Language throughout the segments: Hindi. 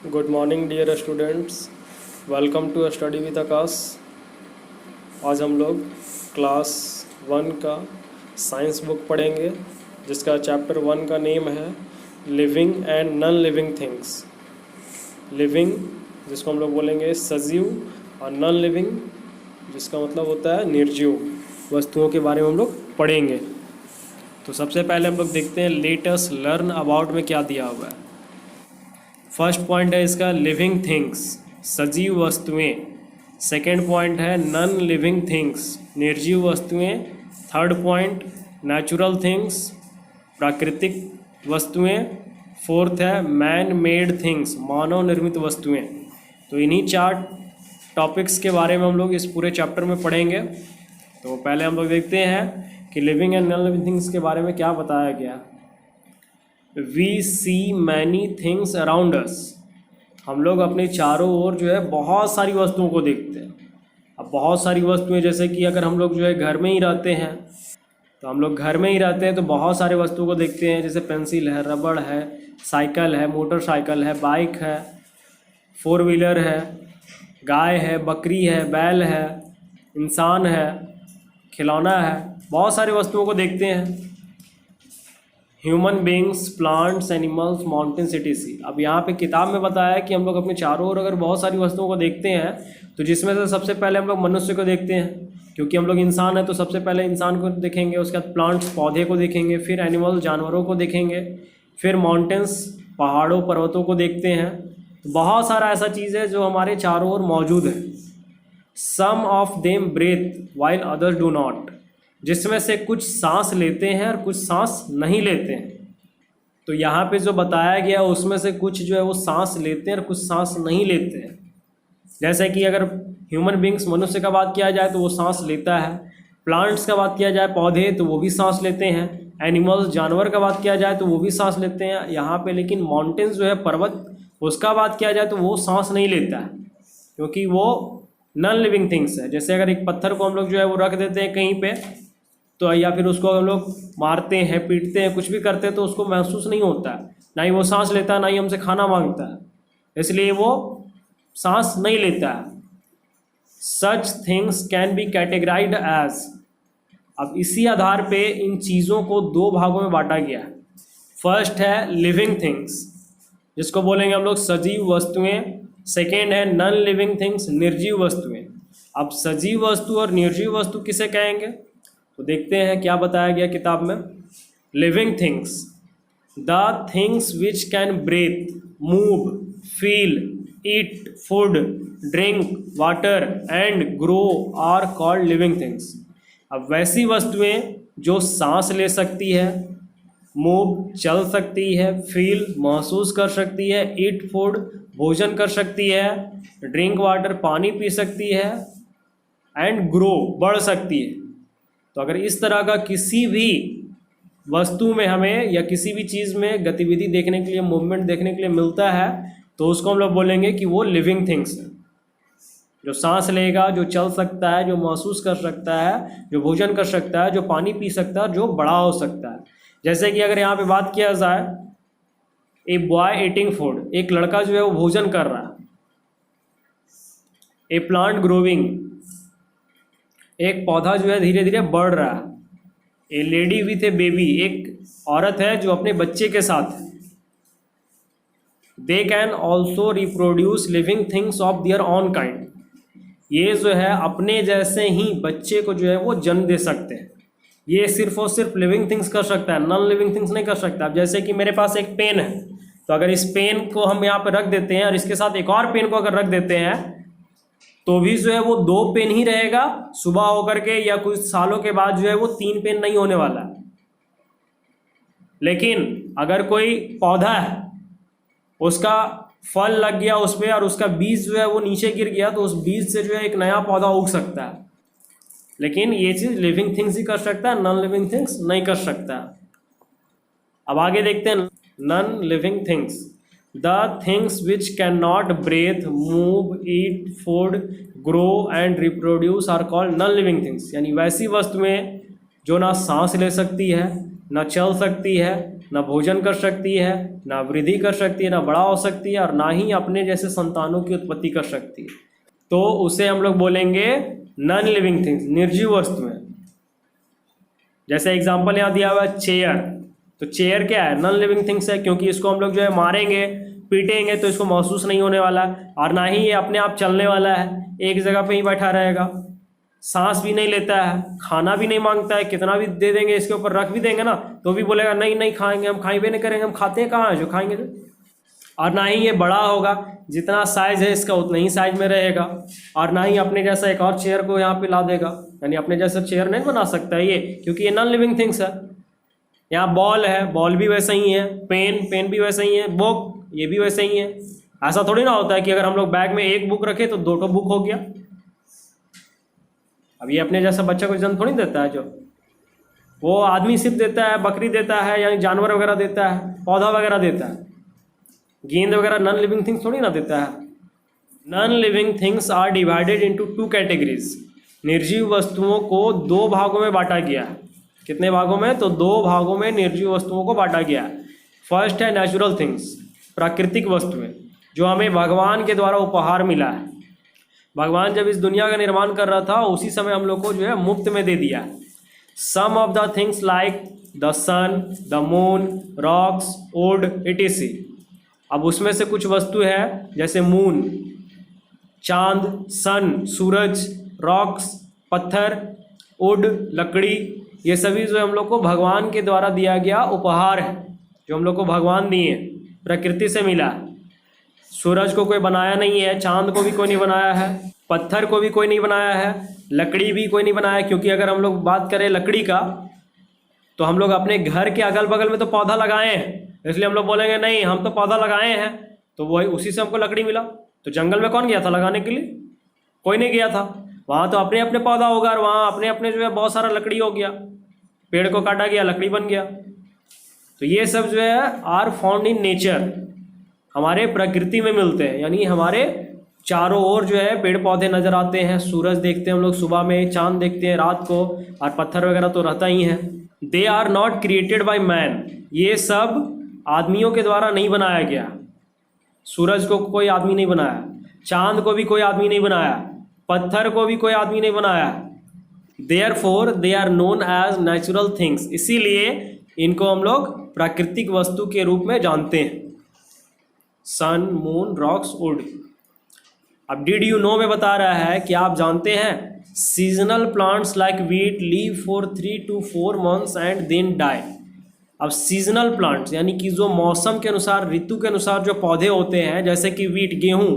Good morning dear students, welcome to study with Aakash. आज हम लोग क्लास 1 का साइंस बुक पढ़ेंगे जिसका चैप्टर 1 का नेम है living and non living things. Living जिसको हम लोग बोलेंगे सजीव और नॉन लिविंग जिसका मतलब होता है निर्जीव वस्तुओं के बारे में हम लोग पढ़ेंगे। तो सबसे पहले हम लोग देखते हैं लेट अस लर्न अबाउट में क्या दिया हुआ है। फर्स्ट पॉइंट है इसका लिविंग थिंग्स, सजीव वस्तुएं। सेकेंड पॉइंट है नॉन लिविंग थिंग्स, निर्जीव वस्तुएं। थर्ड पॉइंट नेचुरल थिंग्स, प्राकृतिक वस्तुएं। फोर्थ है मैन मेड थिंग्स, मानव निर्मित वस्तुएं। तो इन्हीं 4 टॉपिक्स के बारे में हम लोग इस पूरे चैप्टर में पढ़ेंगे। तो पहले हम लोग देखते हैं कि living and non living things के बारे में क्या बताया गया। We see many things around us, हम लोग अपने चारों ओर जो है बहुत सारी वस्तुओं को देखते हैं। अब बहुत सारी वस्तुएं जैसे कि अगर हम लोग जो है घर में ही रहते हैं तो हम लोग घर में ही रहते हैं तो बहुत सारे वस्तुओं को देखते हैं, जैसे पेंसिल है, रबड़ है, साइकिल है, मोटरसाइकिल है, बाइक है, 4 व्हीलर है, गाय है, बकरी है, बैल है, इंसान है, खिलौना है, बहुत सारी वस्तुओं को देखते हैं। Human beings, plants, animals, mountain, city, sea. अब यहाँ पे किताब में बताया है कि हम लोग अपने चारों ओर अगर बहुत सारी वस्तुओं को देखते हैं तो जिसमें से सबसे पहले हम लोग मनुष्य को देखते हैं, क्योंकि हम लोग इंसान है तो सबसे पहले इंसान को देखेंगे, उसके बाद प्लांट्स, पौधे को देखेंगे, फिर एनिमल, जानवरों को देखेंगे, फिर माउंटेन्स, पहाड़ों, पर्वतों को देखते हैं। तो बहुत सारा ऐसा चीज़ है जो हमारे चारों ओर मौजूद है। Some of them breathe while others do not, जिसमें से कुछ सांस लेते हैं और कुछ सांस नहीं लेते हैं। तो यहाँ पे जो बताया गया उसमें से कुछ जो है वो सांस लेते हैं और कुछ सांस नहीं लेते हैं। जैसे कि अगर ह्यूमन बींग्स, मनुष्य का बात किया जाए तो वो सांस लेता है। प्लांट्स का बात किया जाए, पौधे, तो वो भी सांस लेते हैं। एनिमल्स, जानवर का बात किया जाए तो वो भी सांस लेते हैं यहाँ पे। लेकिन माउंटेन्स जो है, पर्वत, उसका बात किया जाए तो वो सांस नहीं लेता है, क्योंकि वो नॉन लिविंग थिंग्स है। जैसे अगर एक पत्थर को हम लोग जो है वो रख देते हैं कहीं पे, तो या फिर उसको हम लोग मारते हैं, पीटते हैं, कुछ भी करते हैं तो उसको महसूस नहीं होता है, ना ही वो सांस लेता है, ना ही हमसे खाना मांगता है, इसलिए वो सांस नहीं लेता है। Such things can be categorised as, अब इसी आधार पे इन चीज़ों को 2 भागों में बांटा गया है। फर्स्ट है लिविंग थिंग्स, जिसको बोलेंगे हम लोग सजीव वस्तुएं। सेकेंड है नॉन लिविंग थिंग्स, निर्जीव वस्तुएं। अब सजीव वस्तु और निर्जीव वस्तु किसे कहेंगे तो देखते हैं क्या बताया गया किताब में। Living things, the things which can breathe, move, feel, eat food, drink water and grow are called living things. अब वैसी वस्तुएं जो सांस ले सकती है, मूव, चल सकती है, फील, महसूस कर सकती है, ईट फूड, भोजन कर सकती है, ड्रिंक वाटर, पानी पी सकती है, एंड ग्रो, बढ़ सकती है। तो अगर इस तरह का किसी भी वस्तु में हमें या किसी भी चीज़ में गतिविधि देखने के लिए, मूवमेंट देखने के लिए मिलता है तो उसको हम लोग बोलेंगे कि वो लिविंग थिंग्स है। जो सांस लेगा, जो चल सकता है, जो महसूस कर सकता है, जो भोजन कर सकता है, जो पानी पी सकता है, जो बड़ा हो सकता है। जैसे कि अगर यहाँ पे बात किया जाए, ए बॉय ईटिंग फूड, एक लड़का जो है वो भोजन कर रहा है। ए प्लांट ग्रोविंग, एक पौधा जो है धीरे धीरे बढ़ रहा है। A lady with a baby, एक औरत है जो अपने बच्चे के साथ है। They can also reproduce living things of their own kind, ये जो है अपने जैसे ही बच्चे को जो है वो जन्म दे सकते हैं। ये सिर्फ और सिर्फ लिविंग थिंग्स कर सकता है, नॉन लिविंग थिंग्स नहीं कर सकता। अब जैसे कि मेरे पास एक पेन है, तो अगर इस पेन को हम यहाँ पर रख देते हैं और इसके साथ एक और पेन को अगर रख देते हैं तो भी जो है वो 2 पेन ही रहेगा। सुबह होकर के या कुछ सालों के बाद जो है वो 3 पेन नहीं होने वाला है। लेकिन अगर कोई पौधा है, उसका फल लग गया उस पर और उसका बीज जो है वो नीचे गिर गया, तो उस बीज से जो है एक नया पौधा उग सकता है। लेकिन ये चीज़ लिविंग थिंग्स ही कर सकता है, नॉन लिविंग थिंग्स नहीं कर सकता। अब आगे देखते हैं non living things. The things which can not breathe, move, eat food, grow and reproduce are called non living things, यानी वैसी वस्तुएं जो ना सांस ले सकती है, ना चल सकती है, ना भोजन कर सकती है, ना वृद्धि कर सकती है, ना बड़ा हो सकती है, और ना ही अपने जैसे संतानों की उत्पत्ति कर सकती है, तो उसे हम लोग बोलेंगे नॉन लिविंग थिंग्स, निर्जीव वस्तुएं। जैसे एग्जांपल यहाँ दिया हुआ है चेयर, तो चेयर क्या है? नॉन लिविंग थिंग्स है, क्योंकि इसको हम लोग जो है मारेंगे पीटेंगे तो इसको महसूस नहीं होने वाला, और ना ही ये अपने आप चलने वाला है, एक जगह पे ही बैठा रहेगा, सांस भी नहीं लेता है, खाना भी नहीं मांगता है, कितना भी दे देंगे इसके ऊपर रख भी देंगे ना तो भी बोलेगा नहीं नहीं खाएंगे, हम खाएंगे नहीं करेंगे, हम खाते हैं कहाँ है जो खाएंगे जो। और ना ही ये बड़ा होगा, जितना साइज है इसका उतना ही साइज में रहेगा, और ना ही अपने जैसा एक और चेयर को यहाँ पे ला देगा, यानी अपने जैसा चेयर नहीं बना सकता है ये, क्योंकि ये नॉन लिविंग थिंग्स है। यहाँ बॉल है, बॉल भी वैसा ही है, पेन भी वैसा ही है, बुक ये भी वैसे ही है। ऐसा थोड़ी ना होता है कि अगर हम लोग बैग में एक बुक रखे तो 2 बुक हो गया। अब ये अपने जैसा बच्चा को जन्म थोड़ी देता है, जो वो आदमी सिर्फ देता है, बकरी देता है, यानी जानवर वगैरह देता है, पौधा वगैरह देता है, गेंद वगैरह नॉन लिविंग थिंग्स थोड़ी ना देता है। Non living things are divided into 2 categories. निर्जीव वस्तुओं को 2 भागों में बांटा गया है। कितने भागों में? तो 2 भागों में निर्जीव वस्तुओं को बांटा गया है। फर्स्ट है नेचुरल थिंग्स, प्राकृतिक वस्तुएं, जो हमें भगवान के द्वारा उपहार मिला है। भगवान जब इस दुनिया का निर्माण कर रहा था उसी समय हम लोग को जो है मुफ्त में दे दिया। Some of the things like the sun, the moon, rocks, wood etc। अब उसमें से कुछ वस्तु है जैसे मून, चांद, सन, सूरज, रॉक्स, पत्थर, वुड, लकड़ी, ये सभी जो हम लोग को भगवान के द्वारा दिया गया उपहार है, जो हम लोग को भगवान दिए, प्रकृति से मिला। सूरज को कोई बनाया नहीं है, चांद को भी कोई नहीं बनाया है, पत्थर को भी कोई नहीं बनाया है, लकड़ी भी कोई नहीं बनाया, क्योंकि अगर हम लोग बात करें लकड़ी का तो हम लोग अपने घर के अगल बगल में तो पौधा लगाए हैं, इसलिए हम लोग बोलेंगे नहीं हम तो पौधा लगाए हैं, तो वही उसी से हमको लकड़ी मिला। तो जंगल में कौन गया था लगाने के लिए? कोई नहीं गया था। वहाँ तो अपने अपने पौधा होगा और वहाँ अपने अपने जो है बहुत सारा लकड़ी हो गया, पेड़ को काटा गया लकड़ी बन गया। तो ये सब जो है आर फाउंड इन नेचर, हमारे प्रकृति में मिलते हैं, यानी हमारे चारों ओर जो है पेड़ पौधे नज़र आते हैं, सूरज देखते हैं हम लोग सुबह में, चांद देखते हैं रात को, और पत्थर वगैरह तो रहता ही है। They are not created by man, ये सब आदमियों के द्वारा नहीं बनाया गया। सूरज को कोई आदमी नहीं बनाया, चांद को भी कोई आदमी नहीं बनाया, पत्थर को भी कोई आदमी नहीं बनाया। Therefore they are known as natural things, इसीलिए इनको हम लोग प्राकृतिक वस्तु के रूप में जानते हैं। Sun, moon, rocks, wood. अब डिड यू नो में बता रहा है कि आप जानते हैं seasonal plants like wheat live for 3 to 4 months and then die. अब सीजनल प्लांट्स यानी कि जो मौसम के अनुसार, ऋतु के अनुसार जो पौधे होते हैं, जैसे कि वीट, गेहूं,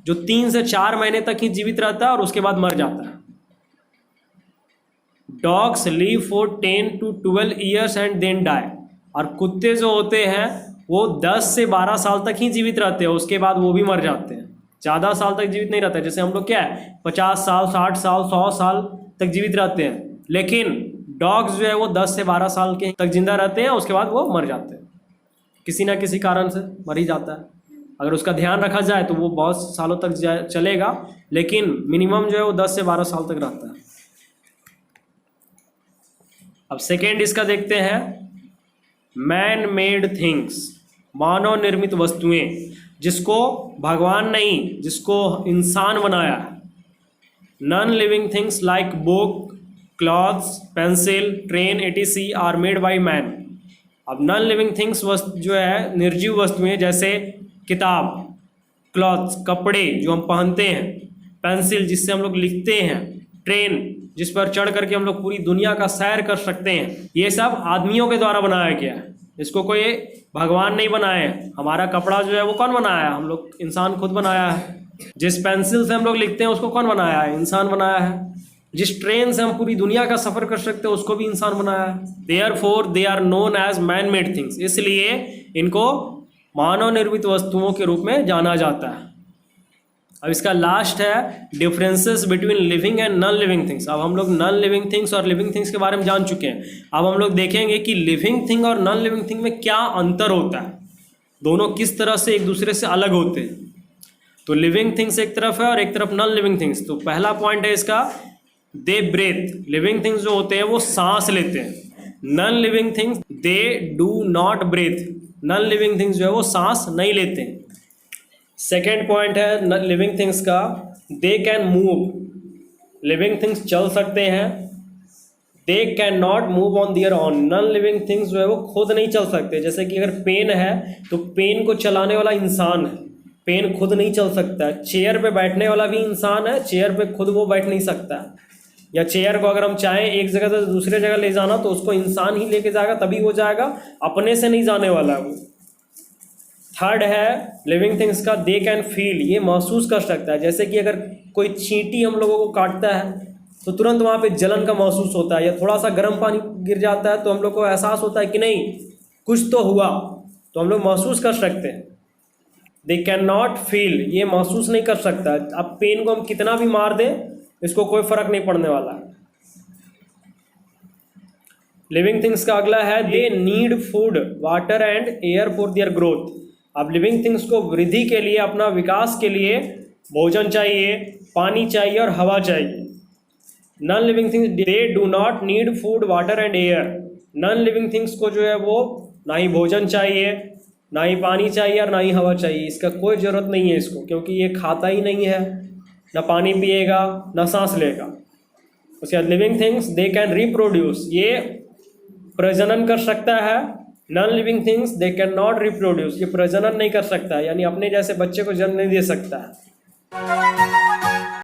जो 3 से 4 महीने तक ही जीवित रहता है और उसके बाद मर जाता है। Dogs live for 10 to 12 years and then die. और कुत्ते जो होते हैं वो 10 से 12 साल तक ही जीवित रहते हैं, उसके बाद वो भी मर जाते हैं। ज़्यादा साल तक जीवित नहीं रहते, जैसे हम लोग क्या है 50 साल, 60 साल, 100 साल तक जीवित रहते हैं, लेकिन डॉग्स जो है वो 10 से 12 साल के तक जिंदा रहते हैं, उसके बाद वो मर जाते हैं, किसी ना किसी कारण से मर ही जाता है। अगर उसका ध्यान रखा जाए तो वो बहुत सालों तक चलेगा, लेकिन मिनिमम जो है वो 10 से 12 साल तक रहता है। अब सेकेंड इसका देखते हैं, मैन मेड थिंग्स, मानव निर्मित वस्तुएं, जिसको भगवान नहीं, जिसको इंसान बनाया है। Non living things like book, clothes, pencil, train etc are made by man. अब नॉन लिविंग थिंग्स जो है निर्जीव वस्तुएं, जैसे किताब, क्लॉथ्स कपड़े जो हम पहनते हैं, पेंसिल जिससे हम लोग लिखते हैं, ट्रेन जिस पर चढ़ करके हम लोग पूरी दुनिया का सैर कर सकते हैं, ये सब आदमियों के द्वारा बनाया गया है, इसको कोई भगवान नहीं बनाया है। हमारा कपड़ा जो है वो कौन बनाया है? हम लोग इंसान खुद बनाया है। जिस पेंसिल से हम लोग लिखते हैं उसको कौन बनाया है? इंसान बनाया है। जिस ट्रेन से हम पूरी दुनिया का सफ़र कर सकते हैं उसको भी इंसान बनाया है। Therefore they are known as man made things, इसलिए इनको मानव निर्मित वस्तुओं के रूप में जाना जाता है। अब इसका लास्ट है differences between living and non living things. अब हम लोग नॉन लिविंग थिंग्स और लिविंग थिंग्स के बारे में जान चुके हैं। अब हम लोग देखेंगे कि लिविंग थिंग और नॉन लिविंग थिंग में क्या अंतर होता है, दोनों किस तरह से एक दूसरे से अलग होते हैं। तो लिविंग थिंग्स एक तरफ है और एक तरफ नॉन लिविंग थिंग्स। तो पहला पॉइंट है इसका, दे ब्रेथ। लिविंग थिंग्स जो होते हैं वो सांस लेते हैं, non living things they do not breathe, non living things जो है वो सांस नहीं लेते। सेकेंड पॉइंट है लिविंग थिंग्स का, they can move, living things चल सकते हैं। They can not move on their own, non living things जो है वो खुद नहीं चल सकते। जैसे कि अगर पेन है तो पेन को चलाने वाला इंसान है, पेन खुद नहीं चल सकता है। चेयर पे बैठने वाला भी इंसान है, चेयर पे खुद वो बैठ नहीं सकता है। या चेयर को अगर हम चाहें एक जगह से दूसरे जगह ले जाना तो उसको इंसान ही लेके जाएगा, तभी वो जाएगा, अपने से नहीं जाने वाला है वो। थर्ड है लिविंग थिंग्स का, दे कैन फील, ये महसूस कर सकता है। जैसे कि अगर कोई चींटी हम लोगों को काटता है तो तुरंत वहाँ पे जलन का महसूस होता है, या थोड़ा सा गर्म पानी गिर जाता है तो हम लोग को एहसास होता है कि नहीं कुछ तो हुआ, तो हम लोग महसूस कर सकते हैं। दे कैन नॉट फील, ये महसूस नहीं कर सकता। अब पेन को हम कितना भी मार दें इसको कोई फर्क नहीं पड़ने वाला। लिविंग थिंग्स का अगला है, they need food water and air for their growth. अब लिविंग थिंग्स को वृद्धि के लिए, अपना विकास के लिए भोजन चाहिए, पानी चाहिए और हवा चाहिए। Non living things they do not need food water and air, non living things को जो है वो ना ही भोजन चाहिए, ना ही पानी चाहिए और ना ही हवा चाहिए। इसका कोई ज़रूरत नहीं है इसको, क्योंकि ये खाता ही नहीं है, ना पानी पिएगा ना सांस लेगा। उसके बाद living things they can reproduce, ये प्रजनन कर सकता है। Non living things they can not reproduce, ये प्रजनन नहीं कर सकता है, यानी अपने जैसे बच्चे को जन्म नहीं दे सकता है।